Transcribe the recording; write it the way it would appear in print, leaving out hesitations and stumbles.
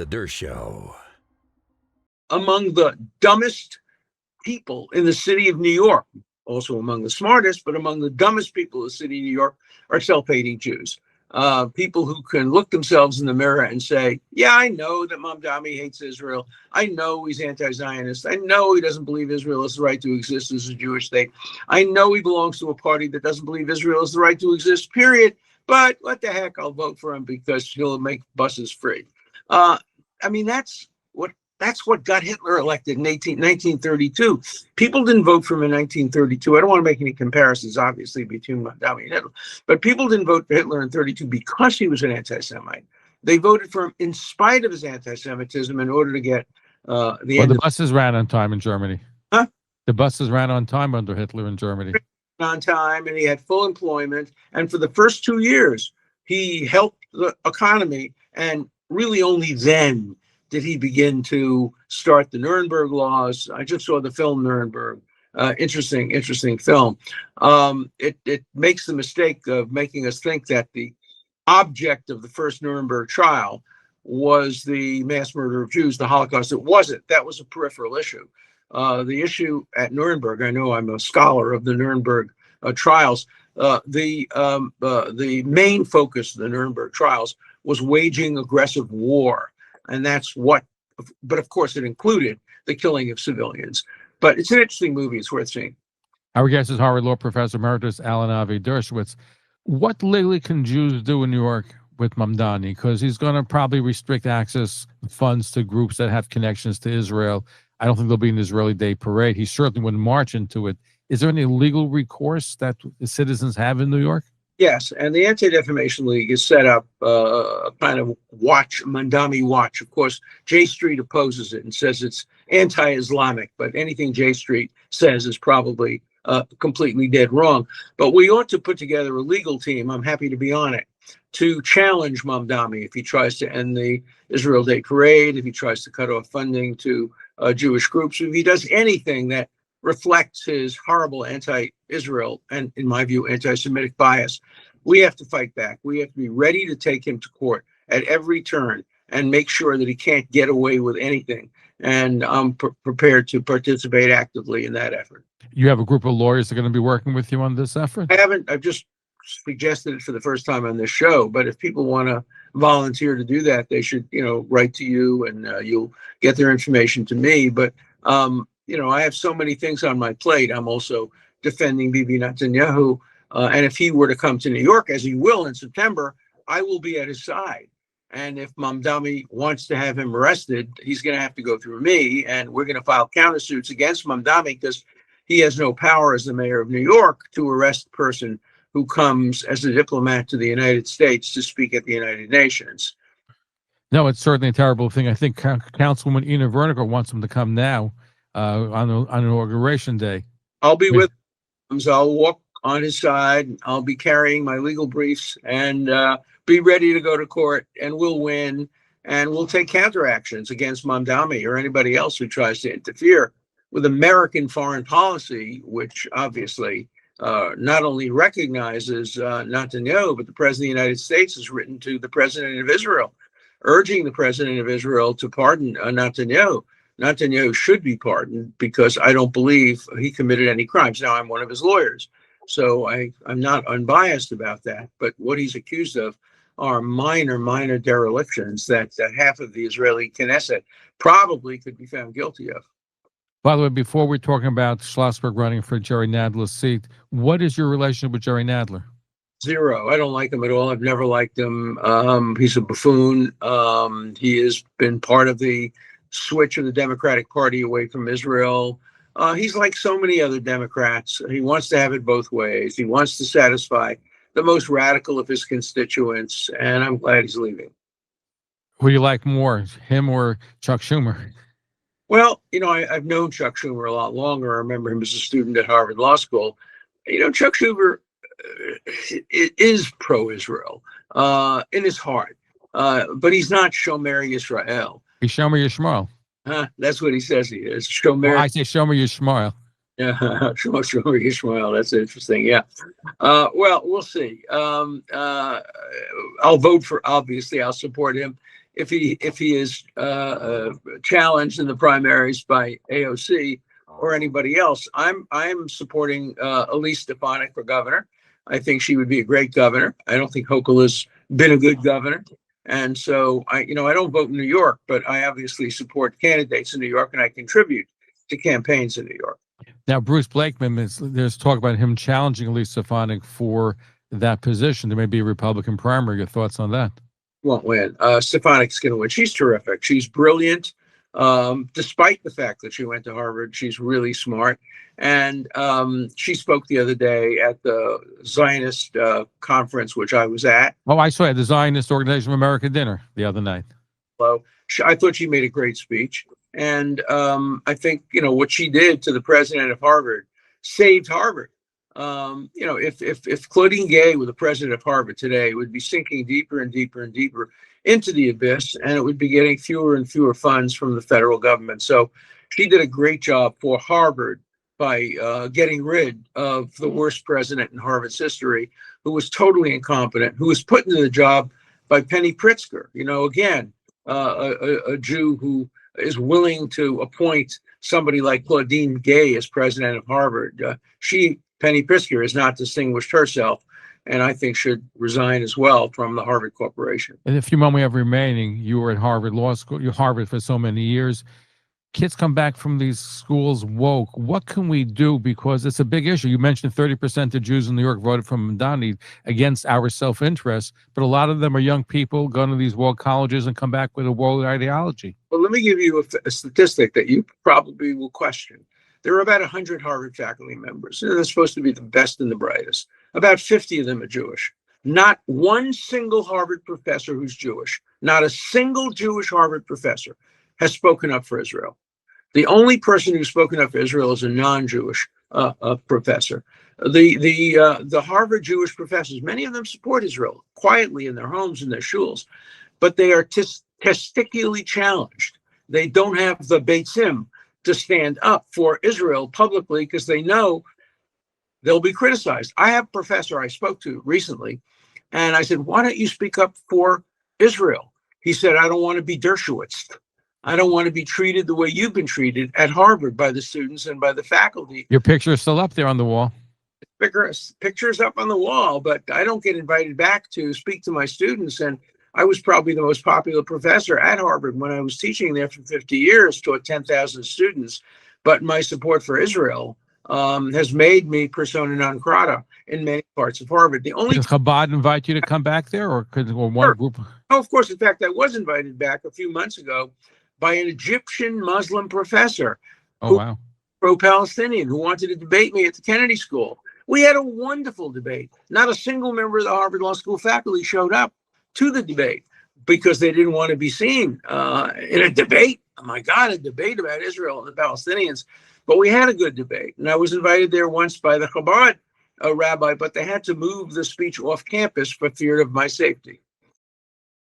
The Dershow. Among the dumbest people in the city of New York, also among the smartest, but among the dumbest people in the city of New York are self-hating Jews. People who can look themselves in the mirror and say, yeah, I know that Mamdani hates Israel. I know he's anti-Zionist. I know he doesn't believe Israel has the right to exist as a Jewish state. I know he belongs to a party that doesn't believe Israel has the right to exist, period. But what the heck, I'll vote for him because he'll make buses free. That's what got Hitler elected in 1932. People didn't vote for him in 1932. I don't want to make any comparisons, obviously, between Mamdani and Hitler, but people didn't vote for Hitler in 32 because he was an anti-Semite. They voted for him in spite of his anti-Semitism in order to get the buses ran on time in Germany. Huh? The buses ran on time under Hitler in Germany. On time, and he had full employment. And for the first 2 years, he helped the economy, and really only then did he begin to start the Nuremberg laws. I just saw the film Nuremberg. Interesting film. It makes the mistake of making us think that the object of the first Nuremberg trial was the mass murder of Jews, the Holocaust. It wasn't. That was a peripheral issue. The issue at Nuremberg, I know I'm a scholar of the Nuremberg trials, the main focus of the Nuremberg trials was waging aggressive war. And that's what, but of course it included the killing of civilians. But it's an interesting movie. It's worth seeing. Our guest is Harvard Law Professor Emeritus Alan Dershowitz. What legally can Jews do in New York with Mamdani? Because he's going to probably restrict access funds to groups that have connections to Israel. I don't think there'll be an Israeli Day parade. He certainly wouldn't march into it. Is there any legal recourse that the citizens have in New York? Yes, and the Anti-Defamation League has set up a kind of watch, Mamdani watch. Of course, J Street opposes it and says it's anti-Islamic, but anything J Street says is probably completely dead wrong. But we ought to put together a legal team, I'm happy to be on it, to challenge Mamdani if he tries to end the Israel Day parade, if he tries to cut off funding to Jewish groups, if he does anything that reflects his horrible anti-Israel and, in my view, anti-Semitic bias. We have to fight back. We have to be ready to take him to court at every turn and make sure that he can't get away with anything. And I'm prepared to participate actively in that effort. You have a group of lawyers that are going to be working with you on this effort? I've just suggested it for the first time on this show, but if people want to volunteer to do that, they should, write to you and you'll get their information to me. But I have so many things on my plate. I'm also defending Bibi Netanyahu. And if he were to come to New York, as he will in September, I will be at his side. And if Mamdani wants to have him arrested, he's going to have to go through me. And we're going to file countersuits against Mamdani because he has no power as the mayor of New York to arrest a person who comes as a diplomat to the United States to speak at the United Nations. No, it's certainly a terrible thing. I think Councilwoman Ina Verniger wants him to come now. On Inauguration Day. I'll be with him, so I'll walk on his side. I'll be carrying my legal briefs and be ready to go to court, and we'll win. And we'll take counteractions against Mamdani or anybody else who tries to interfere with American foreign policy, which obviously not only recognizes Netanyahu, but the President of the United States has written to the President of Israel, urging the President of Israel to pardon Netanyahu. Netanyahu should be pardoned because I don't believe he committed any crimes. Now, I'm one of his lawyers, so I'm not unbiased about that. But what he's accused of are minor derelictions that half of the Israeli Knesset probably could be found guilty of. By the way, before we're talking about Schlossberg running for Jerry Nadler's seat, what is your relationship with Jerry Nadler? Zero. I don't like him at all. I've never liked him. He's a buffoon. He has been part of the switch of the Democratic Party away from Israel. He's like so many other Democrats. He wants to have it both ways. He wants to satisfy the most radical of his constituents, and I'm glad he's leaving. Who do you like more, him or Chuck Schumer? Well, I've known Chuck Schumer a lot longer. I remember him as a student at Harvard Law School. Chuck Schumer is pro-Israel in his heart, but he's not Shomer Yisrael. He's Shomer Yishmael. That's what he says he is. Shomer. Well, I say Shomer Yishmael. Yeah, Shomer Yishmael. That's interesting. Yeah. Well, we'll see. I'll vote for. Obviously, I'll support him if he is challenged in the primaries by AOC or anybody else. I'm supporting Elise Stefanik for governor. I think she would be a great governor. I don't think Hochul has been a good governor. And so I don't vote in New York, but I obviously support candidates in New York, and I contribute to campaigns in New York. Now, Bruce Blakeman, there's talk about him challenging Elise Stefanik for that position. There may be a Republican primary. Your thoughts on that? Won't win. Stefanik's going to win. She's terrific. She's brilliant. Despite the fact that she went to Harvard, she's really smart. And she spoke the other day at the Zionist conference, which I was at. Oh, I saw it, the Zionist Organization of America dinner the other night. So I thought she made a great speech. And I think, what she did to the president of Harvard saved Harvard. If Claudine Gay were the president of Harvard today, it would be sinking deeper and deeper and deeper into the abyss, and it would be getting fewer and fewer funds from the federal government. So she did a great job for Harvard by getting rid of the worst president in Harvard's history, who was totally incompetent, who was put into the job by Penny Pritzker. Again, a Jew who is willing to appoint somebody like Claudine Gay as president of Harvard. Penny Pritzker, has not distinguished herself, and I think should resign as well from the Harvard Corporation. In the few moments we have remaining, you were at Harvard Law School, you're Harvard for so many years. Kids come back from these schools woke. What can we do? Because it's a big issue. You mentioned 30% of Jews in New York voted for Mamdani against our self-interest, but a lot of them are young people going to these woke colleges and come back with a woke ideology. Well, let me give you a statistic that you probably will question. There are about 100 Harvard faculty members. They're supposed to be the best and the brightest. About 50 of them are Jewish. Not one single Harvard professor who's Jewish, not a single Jewish Harvard professor has spoken up for Israel. The only person who's spoken up for Israel is a non-Jewish professor. The Harvard Jewish professors, many of them support Israel quietly in their homes and their shuls, but they are testicularly challenged. They don't have the beitzim to stand up for Israel publicly because they know they'll be criticized. I have a professor I spoke to recently, and I said, why don't you speak up for Israel? He said, I don't want to be Dershowitz. I don't want to be treated the way you've been treated at Harvard by the students and by the faculty. Your picture is still up there on the wall. Pictures up on the wall, but I don't get invited back to speak to my students. And I was probably the most popular professor at Harvard when I was teaching there for 50 years, taught 10,000 students. But my support for Israel has made me persona non grata in many parts of Harvard. Does Chabad invite you to come back there, or one group? Oh, of course. In fact, I was invited back a few months ago by an Egyptian Muslim professor, pro-Palestinian, who wanted to debate me at the Kennedy School. We had a wonderful debate. Not a single member of the Harvard Law School faculty showed up to the debate because they didn't want to be seen in a debate. Oh my God, a debate about Israel and the Palestinians. But we had a good debate. And I was invited there once by the Chabad rabbi, but they had to move the speech off campus for fear of my safety.